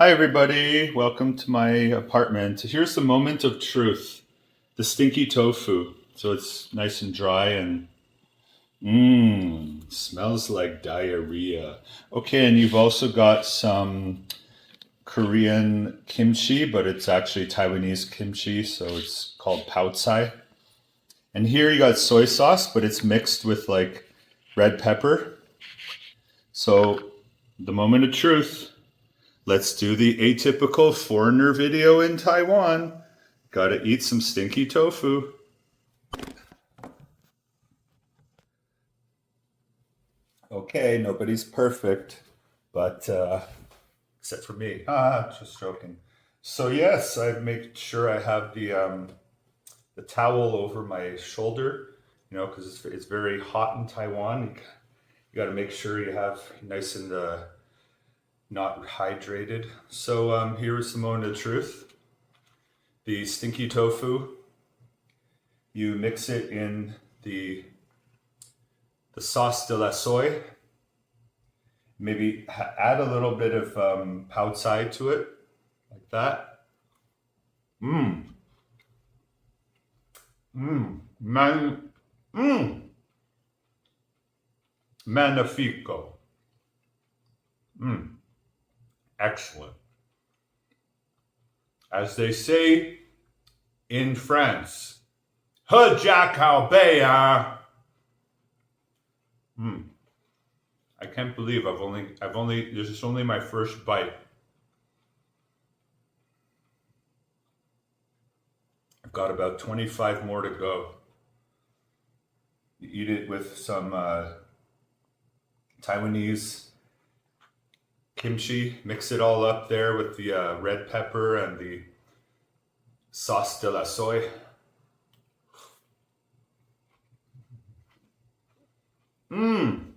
Hi, everybody. Welcome to my apartment. Here's the moment of truth, the stinky tofu. So it's nice and dry and smells like diarrhea. Okay, and you've also got some Korean kimchi, but it's actually Taiwanese kimchi, so it's called pao tsai. And here you got soy sauce, but it's mixed with like red pepper. So the moment of truth. Let's do the atypical foreigner video in Taiwan. Gotta eat some stinky tofu. Okay, nobody's perfect, but except for me. Just joking. So yes, I make sure I have the towel over my shoulder, because it's very hot in Taiwan. You got to make sure you have nice and not hydrated. So here is the moment of truth. The stinky tofu. You mix it in the sauce de la soy. Maybe add a little bit of pao tsai to it, like that. Mmm, man, mmm, magnifico. Excellent. As they say in France, "He Jack Bear." I can't believe this is only my first bite. I've got about 25 more to go. You eat it with some Taiwanese kimchi, mix it all up there with the red pepper and the sauce de la soy. Mmm.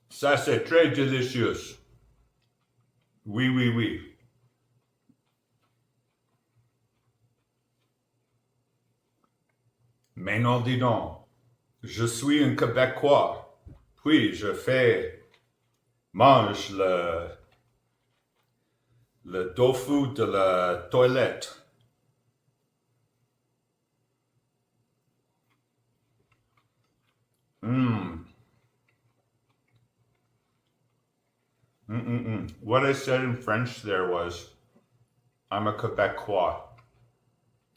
Ça c'est très delicious. Oui, oui, oui. Mais non, dis donc. Je suis un Québécois. Puis mange le tofu de la toilette. What I said in French there was, I'm a Quebecois.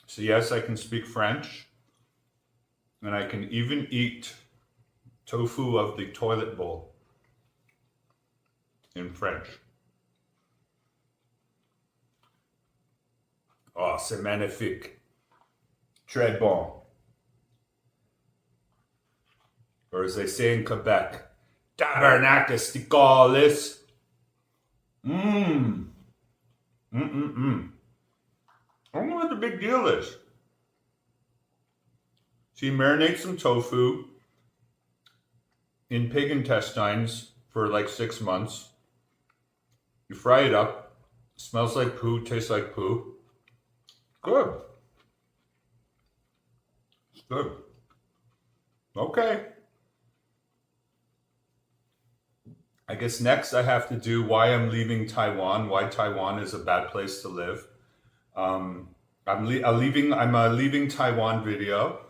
So yes, I can speak French, and I can even eat tofu of the toilet bowl in French. Oh, c'est magnifique. Très bon. Or as they say in Quebec, Tabernacus Ticolis. I don't know what the big deal is. So you marinate some tofu in pig intestines for like 6 months. You fry it up. Smells like poo, tastes like poo. Good. It's good. Okay. I guess next I have to do why I'm leaving Taiwan, why Taiwan is a bad place to live. I'm a leaving Taiwan video.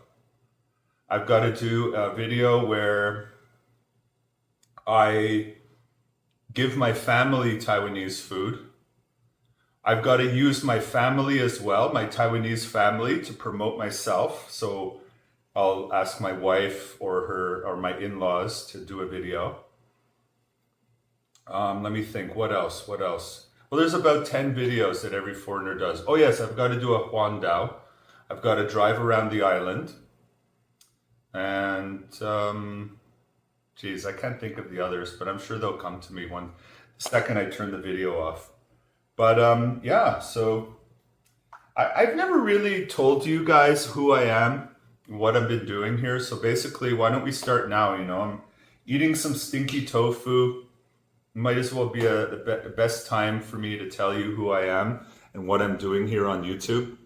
I've got to do a video where I give my family Taiwanese food. I've got to use my family as well, my Taiwanese family, to promote myself. So I'll ask my wife or my in-laws to do a video. Let me think. What else? Well, there's about 10 videos that every foreigner does. Oh yes, I've got to do a Huan Dao. I've got to drive around the island. And geez, I can't think of the others, but I'm sure they'll come to me the second I turn the video off. But yeah, so I've never really told you guys who I am and what I've been doing here. So basically, why don't we start now? I'm eating some stinky tofu. Might as well be the best time for me to tell you who I am and what I'm doing here on YouTube.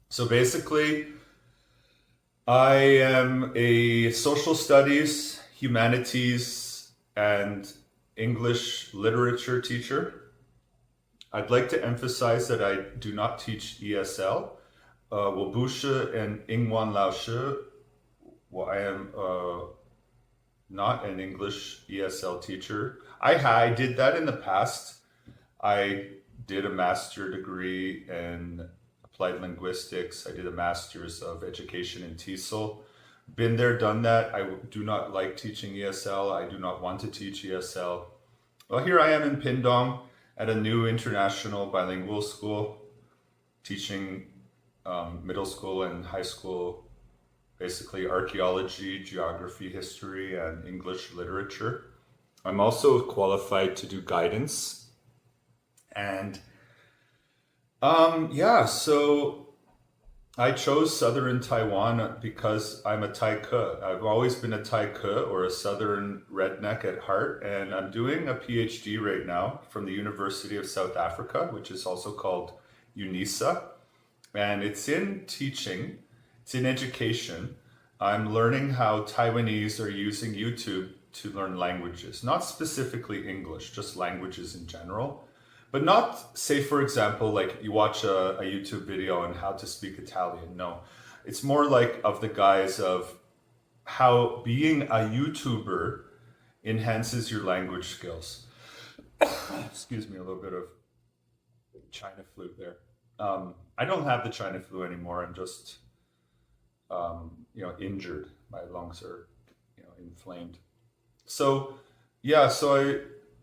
So basically, I am a social studies, humanities, and English literature teacher. I'd like to emphasize that I do not teach ESL. 我不是 an 英文老师. Well, I am not an English ESL teacher. I did that in the past. I did a master degree in applied linguistics. I did a master's of education in TESOL. Been there, done that. I do not like teaching ESL. I do not want to teach ESL. Well, here I am in Pindong at a new international bilingual school, teaching middle school and high school, basically archaeology, geography, history, and English literature. I'm also qualified to do guidance. And yeah, so I chose Southern Taiwan because I'm a Tai Ke. I've always been a Tai Ke or a Southern redneck at heart, and I'm doing a PhD right now from the University of South Africa, which is also called UNISA, and it's in teaching, it's in education. I'm learning how Taiwanese are using YouTube to learn languages, not specifically English, just languages in general. But not, say, for example, like you watch a YouTube video on how to speak Italian. No, it's more like of the guise of how being a YouTuber enhances your language skills. Excuse me, a little bit of China flu there. I don't have the China flu anymore. I'm just, injured. My lungs are, inflamed. So, yeah,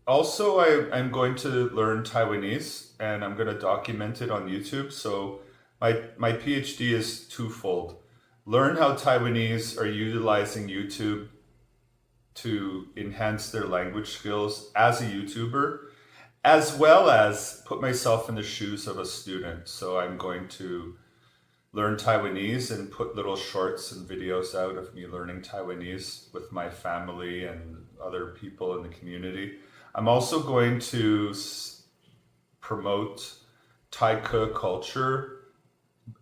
I'm going to learn Taiwanese and I'm going to document it on YouTube. So my PhD is twofold. Learn how Taiwanese are utilizing YouTube to enhance their language skills as a YouTuber, as well as put myself in the shoes of a student. So I'm going to learn Taiwanese and put little shorts and videos out of me learning Taiwanese with my family and other people in the community. I'm also going to promote Tai Ke culture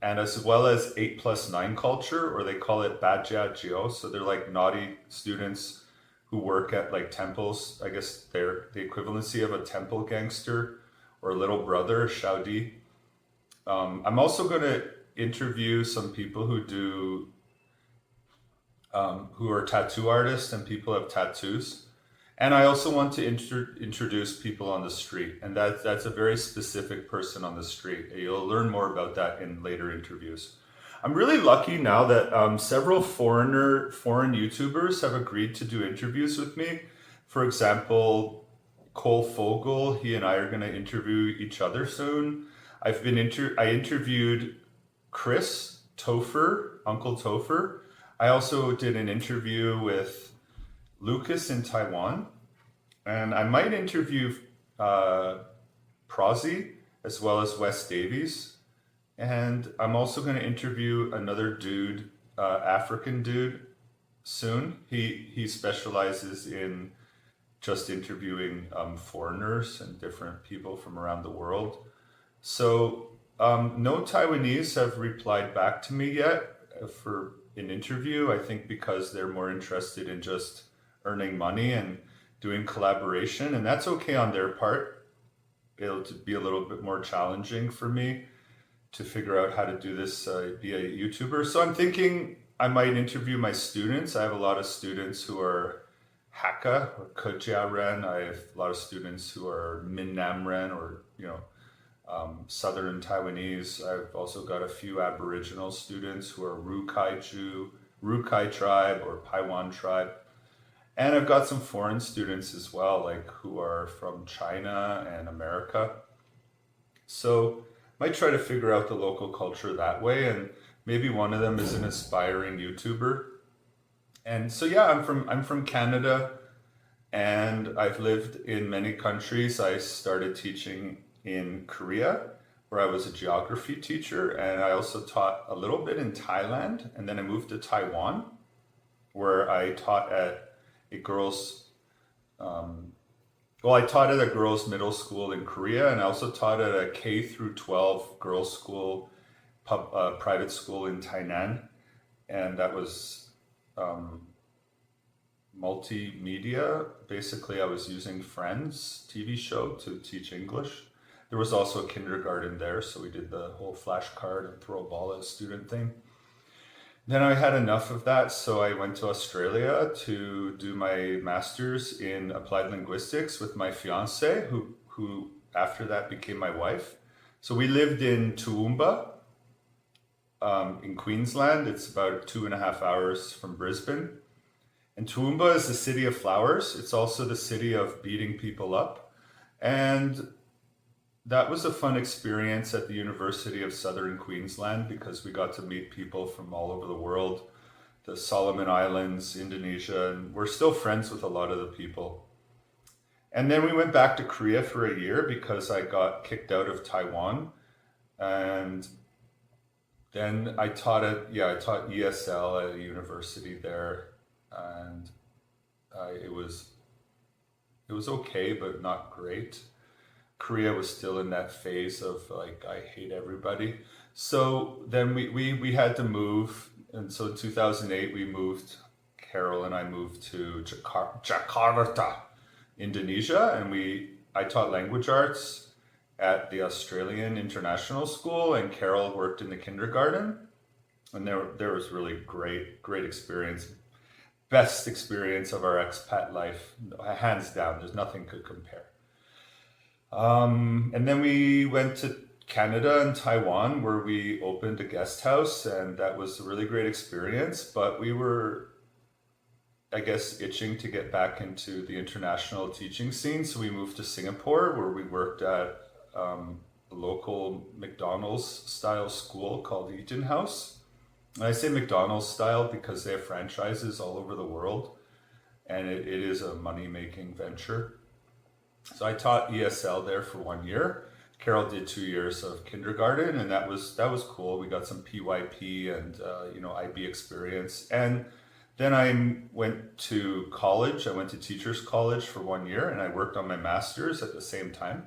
and as well as 8+9 culture, or they call it Bajia Jiao. So they're like naughty students who work at like temples. I guess they're the equivalency of a temple gangster or little brother, Shaodi. I'm also going to interview some people who are tattoo artists and people have tattoos. And I also want to introduce people on the street, and that's a very specific person on the street. You'll learn more about that in later interviews. I'm really lucky now that several foreign YouTubers have agreed to do interviews with me. For example, Cole Fogel, he and I are going to interview each other soon. I interviewed Chris Topher, Uncle Topher. I also did an interview with Lucas in Taiwan, and I might interview Prozzy as well as Wes Davies. And I'm also going to interview another dude, African dude, soon. He specializes in just interviewing foreigners and different people from around the world. So no Taiwanese have replied back to me yet for an interview. I think because they're more interested in just earning money and doing collaboration, and that's okay on their part. It'll be a little bit more challenging for me to figure out how to do this, be a YouTuber. So I'm thinking I might interview my students. I have a lot of students who are Hakka or Kejiaren. I have a lot of students who are Minnamren or Southern Taiwanese. I've also got a few Aboriginal students who are Rukai tribe or Paiwan tribe. And I've got some foreign students as well, like who are from China and America. So might try to figure out the local culture that way, and maybe one of them is an aspiring YouTuber. And so yeah, I'm from Canada, and I've lived in many countries. I started teaching in Korea, where I was a geography teacher, and I also taught a little bit in Thailand, and then I moved to Taiwan, where I taught at a girls' I taught at a girls' middle school in Korea, and I also taught at a K through 12 girls' school, private school in Tainan. and that was um, multimedia. Basically, I was using Friends TV show to teach English. There was also a kindergarten there, so we did the whole flashcard and throw a ball at a student thing. Then I had enough of that, so I went to Australia to do my master's in applied linguistics with my fiance, who after that became my wife. So we lived in Toowoomba, in Queensland. It's about 2.5 hours from Brisbane. And Toowoomba is the city of flowers. It's also the city of beating people up. And that was a fun experience at the University of Southern Queensland because we got to meet people from all over the world, the Solomon Islands, Indonesia, and we're still friends with a lot of the people. And then we went back to Korea for a year because I got kicked out of Taiwan. And then I taught ESL at a university there. And it was okay, but not great. Korea was still in that phase of like, I hate everybody. So then we had to move. And so in 2008, Carol and I moved to Jakarta, Indonesia. And I taught language arts at the Australian International School, and Carol worked in the kindergarten. And there was really great experience. Best experience of our expat life, hands down. There's nothing could compare. And then we went to Canada and Taiwan where we opened a guest house, and that was a really great experience. But we were, I guess, itching to get back into the international teaching scene. So we moved to Singapore where we worked at a local McDonald's style school called Eaton House. And I say McDonald's style because they have franchises all over the world, and it is a money-making venture. So I taught ESL there for 1 year. Carol did 2 years of kindergarten, and that was cool. We got some PYP and IB experience. And then I went to college. I went to Teachers College for 1 year, and I worked on my master's at the same time.